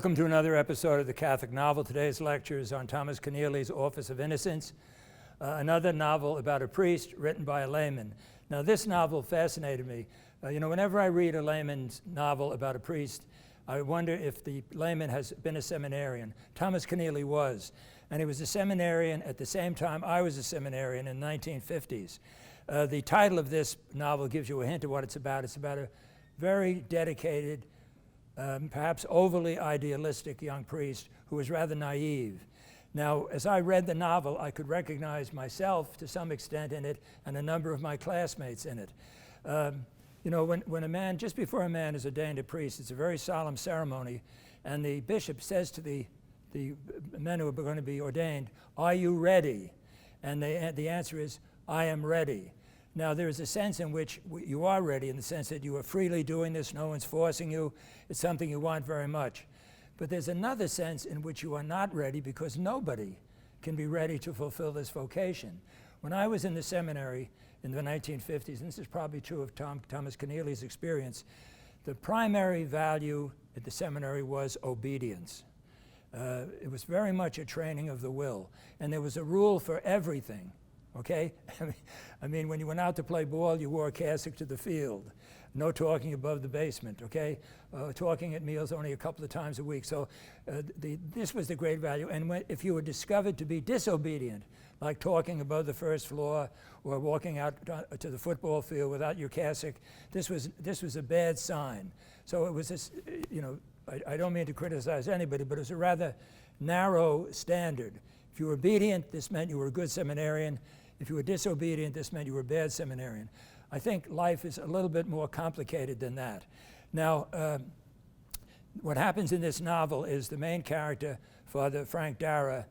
Welcome to another episode of the Catholic Novel. Today's lecture is on Thomas Keneally's Office of Innocence, another novel about a priest written by a layman. Now, this novel fascinated me. Whenever I read a layman's novel about a priest, I wonder if the layman has been a seminarian. Thomas Keneally was, and he was a seminarian at the same time I was a seminarian in the 1950s. The title of this novel gives you a hint of what it's about. It's about a very dedicated, perhaps overly idealistic young priest who was rather naive. Now, as I read the novel, I could recognize myself to some extent in it and a number of my classmates in it. When a man, just before a man is ordained a priest, it's a very solemn ceremony, and the bishop says to the men who are going to be ordained, "Are you ready?" And the answer is, "I am ready." Now, there is a sense in which you are ready, in the sense that you are freely doing this, no one's forcing you, it's something you want very much. But there's another sense in which you are not ready because nobody can be ready to fulfill this vocation. When I was in the seminary in the 1950s, and this is probably true of Thomas Keneally's experience, the primary value at the seminary was obedience. It was very much a training of the will, and there was a rule for everything. Okay? I mean, when you went out to play ball, you wore a cassock to the field. No talking above the basement, okay? Talking at meals only a couple of times a week. So this was the great value. And if you were discovered to be disobedient, like talking above the first floor or walking out to the football field without your cassock, this was a bad sign. So it was this, I don't mean to criticize anybody, but it was a rather narrow standard. If you were obedient, this meant you were a good seminarian. If you were disobedient, this meant you were a bad seminarian. I think life is a little bit more complicated than that. Now, what happens in this novel is the main character, Father Frank Darrah,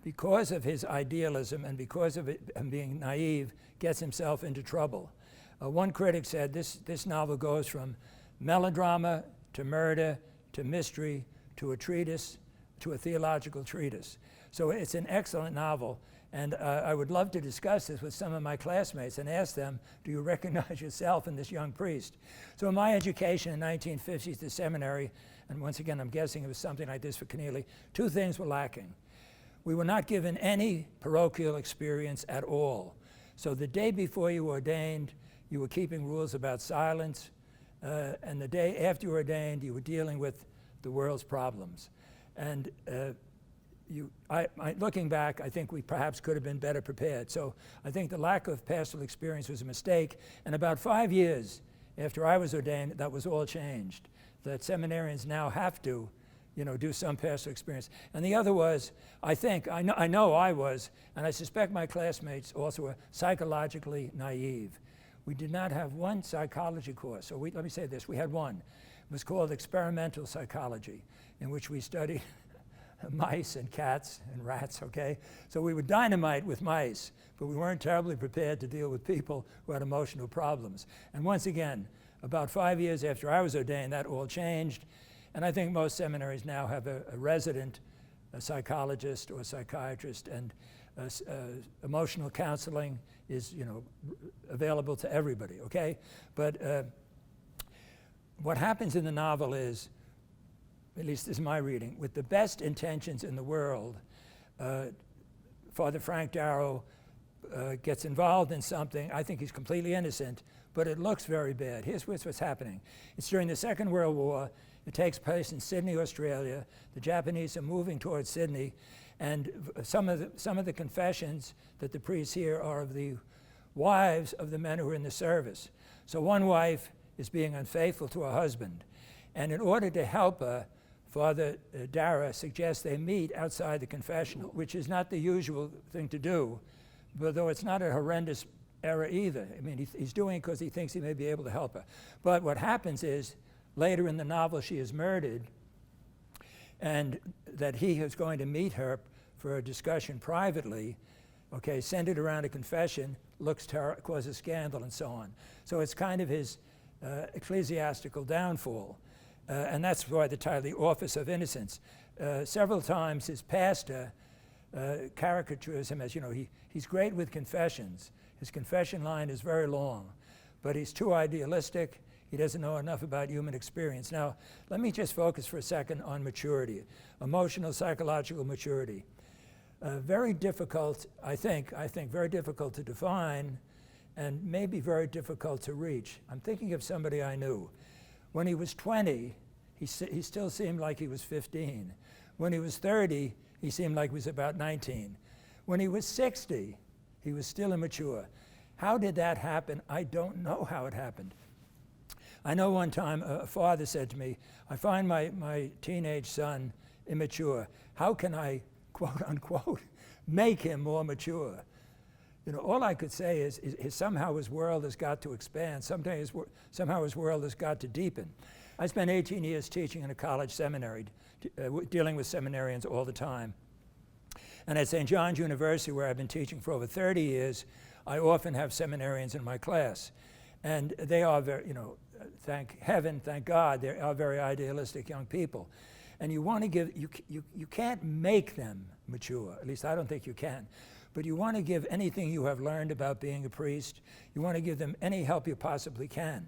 because of his idealism and because of him being naive, gets himself into trouble. One critic said this novel goes from melodrama to murder to mystery to a treatise to a theological treatise. So it's an excellent novel, and I would love to discuss this with some of my classmates and ask them, do you recognize yourself in this young priest? So in my education in the 1950s, the seminary, and once again I'm guessing it was something like this for Keneally, two things were lacking. We were not given any parochial experience at all. So the day before you were ordained, you were keeping rules about silence, and the day after you were ordained, you were dealing with the world's problems. And looking back, I think we perhaps could have been better prepared. So I think the lack of pastoral experience was a mistake. And about 5 years after I was ordained, that was all changed. That seminarians now have to, do some pastoral experience. And the other was, I know I was, and I suspect my classmates also were psychologically naive. We did not have one psychology course. So let me say this, we had one. It was called experimental psychology, in which we studied mice and cats and rats, okay? So we would dynamite with mice, but we weren't terribly prepared to deal with people who had emotional problems. And once again, about 5 years after I was ordained, that all changed. And I think most seminaries now have a resident, a psychologist or a psychiatrist, and emotional counseling is, available to everybody, okay? But what happens in the novel is, at least this is my reading, with the best intentions in the world, Father Frank Darrah gets involved in something. I think he's completely innocent, but it looks very bad. Here's what's happening. It's during the Second World War. It takes place in Sydney, Australia. The Japanese are moving towards Sydney, and some of the confessions that the priests hear are of the wives of the men who are in the service. So one wife is being unfaithful to her husband, and in order to help her, Father Darrah suggests they meet outside the confessional, which is not the usual thing to do, but though it's not a horrendous error either. I mean, he's doing it because he thinks he may be able to help her. But what happens is, later in the novel, she is murdered, and that he is going to meet her for a discussion privately, okay, send it around a confession, causes scandal, and so on. So it's kind of his ecclesiastical downfall. And that's why the title, The Office of Innocence. Several times his pastor caricatures him as, he's great with confessions. His confession line is very long, but he's too idealistic. He doesn't know enough about human experience. Now, let me just focus for a second on maturity, emotional, psychological maturity. Very difficult, I think very difficult to define, and maybe very difficult to reach. I'm thinking of somebody I knew. When he was 20, he still seemed like he was 15. When he was 30, he seemed like he was about 19. When he was 60, he was still immature. How did that happen? I don't know how it happened. I know one time a father said to me, I find my teenage son immature. How can I, quote unquote, make him more mature? You know, all I could say is somehow his world has got to expand. Somehow his world has got to deepen. I spent 18 years teaching in a college seminary, dealing with seminarians all the time. And at St. John's University, where I've been teaching for over 30 years, I often have seminarians in my class. And they are very, you know, thank heaven, thank God, they are very idealistic young people. And you want to give, you can't make them mature, at least I don't think you can. But you want to give anything you have learned about being a priest, you want to give them any help you possibly can.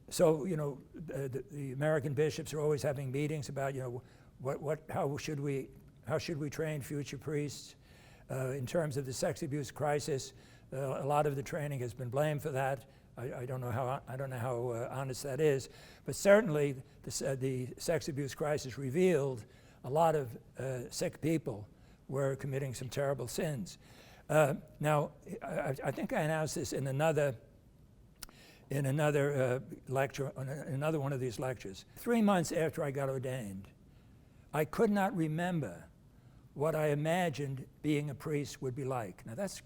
So, you know, the American bishops are always having meetings about, you know, how should we train future priests? In terms of the sex abuse crisis, a lot of the training has been blamed for that. I don't know how honest that is, but certainly the sex abuse crisis revealed a lot of sick people were committing some terrible sins. Now, I think I announced this in another lecture, another one of these lectures. 3 months after I got ordained, I could not remember what I imagined being a priest would be like. Now that's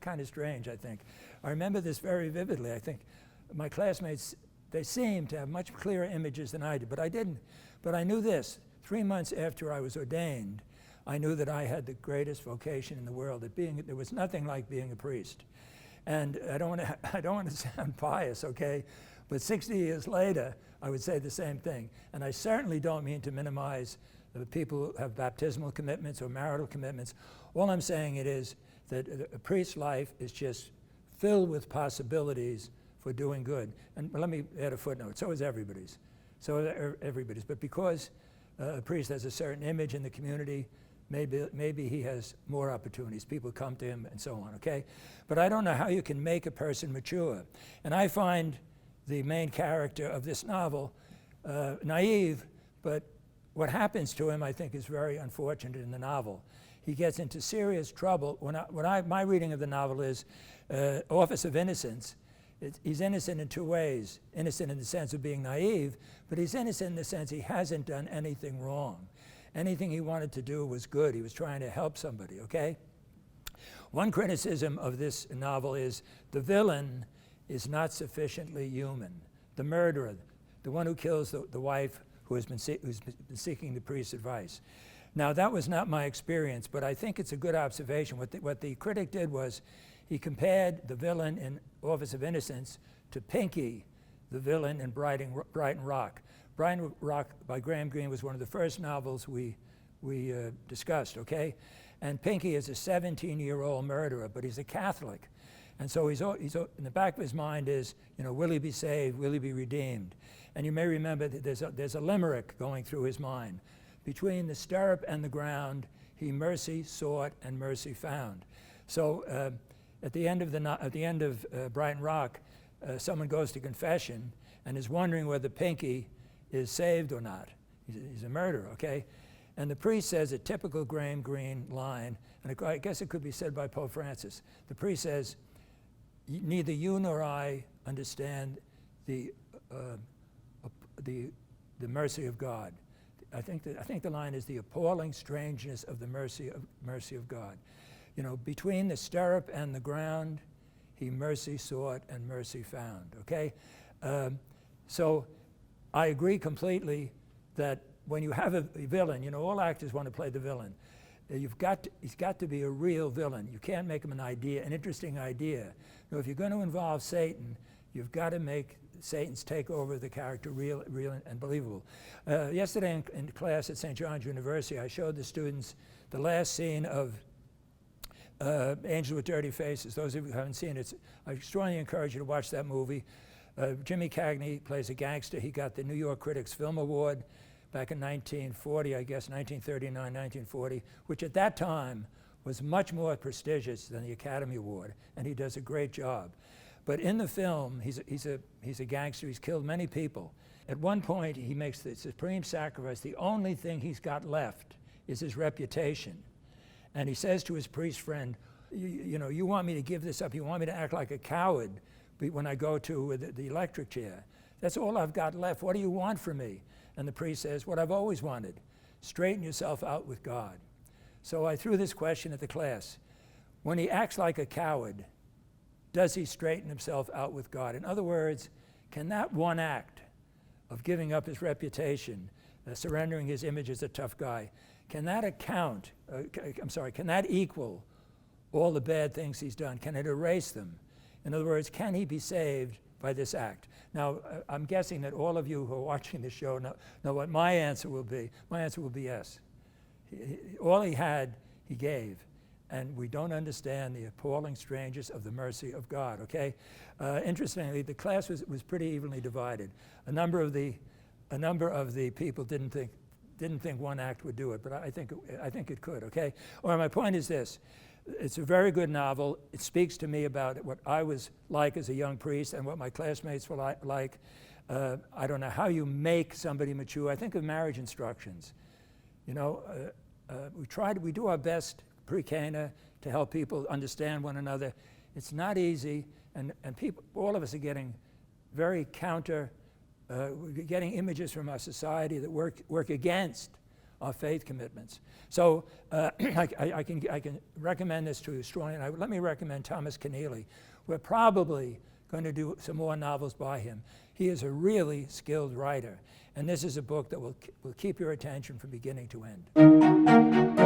kind of strange, I think. I remember this very vividly. I think my classmates, they seemed to have much clearer images than I did, but I didn't. But I knew this. 3 months after I was ordained, I knew that I had the greatest vocation in the world, that there was nothing like being a priest. And I don't want to sound pious, okay? But 60 years later, I would say the same thing. And I certainly don't mean to minimize the people who have baptismal commitments or marital commitments. All I'm saying it is that a priest's life is just filled with possibilities for doing good. And let me add a footnote, so is everybody's. But because a priest has a certain image in the community, maybe he has more opportunities. People come to him and so on, okay? But I don't know how you can make a person mature. And I find the main character of this novel naive, but what happens to him, I think, is very unfortunate in the novel. He gets into serious trouble. My reading of the novel is Office of Innocence. He's innocent in two ways. Innocent in the sense of being naive, but he's innocent in the sense he hasn't done anything wrong. Anything he wanted to do was good. He was trying to help somebody, okay? One criticism of this novel is the villain is not sufficiently human. The murderer, the one who kills the wife who's been seeking the priest's advice. Now, that was not my experience, but I think it's a good observation. What the critic did was he compared the villain in Office of Innocence to Pinky, the villain in Brighton Rock. Brighton Rock by Graham Greene was one of the first novels we discussed, okay? And Pinky is a 17-year-old murderer, but he's a Catholic. And so he's in the back of his mind is, you know, will he be saved? Will he be redeemed? And you may remember that there's a limerick going through his mind. Between the stirrup and the ground, he mercy sought and mercy found. So at the end of Brighton Rock, someone goes to confession and is wondering whether Pinky is saved or not. He's a murderer, okay? And the priest says a typical Graham Greene line, and I guess it could be said by Pope Francis. The priest says, neither you nor I understand the mercy of God. I think the line is the appalling strangeness of the mercy of God. You know, between the stirrup and the ground, he mercy sought and mercy found, okay? So I agree completely that when you have a villain, you know, all actors want to play the villain. He's got to be a real villain. You can't make him an interesting idea. You know, if you're going to involve Satan, you've got to make Satan's takeover of the character real and believable. Yesterday in class at St. John's University, I showed the students the last scene of Angel with Dirty Faces. Those of you who haven't seen it, I strongly encourage you to watch that movie. Jimmy Cagney plays a gangster. He got the New York Critics Film Award back in 1940, I guess, 1939, 1940, which at that time was much more prestigious than the Academy Award, and he does a great job. But in the film, he's a gangster. He's killed many people. At one point, he makes the supreme sacrifice. The only thing he's got left is his reputation. And he says to his priest friend, you know, you want me to give this up? You want me to act like a coward when I go to the electric chair? That's all I've got left. What do you want from me? And the priest says, what I've always wanted, straighten yourself out with God. So I threw this question at the class. When he acts like a coward, does he straighten himself out with God? In other words, can that one act of giving up his reputation, surrendering his image as a tough guy, can that can that equal all the bad things he's done? Can it erase them? In other words, can he be saved by this act? Now, I'm guessing that all of you who are watching this show know what my answer will be. My answer will be yes. All he had, he gave. And we don't understand the appalling strangeness of the mercy of God, okay? Interestingly, the class was pretty evenly divided. A number of the people didn't think one act would do it, but I think it could, okay? Or my point is this. It's a very good novel. It speaks to me about what I was like as a young priest and what my classmates were like. I don't know how you make somebody mature. I think of marriage instructions. You know, we do our best pre-Cana to help people understand one another. It's not easy, and people, all of us are getting very we're getting images from our society that work against our faith commitments. So I can recommend this to you strongly, and let me recommend Thomas Keneally. We're probably going to do some more novels by him. He is a really skilled writer, and this is a book that will keep your attention from beginning to end.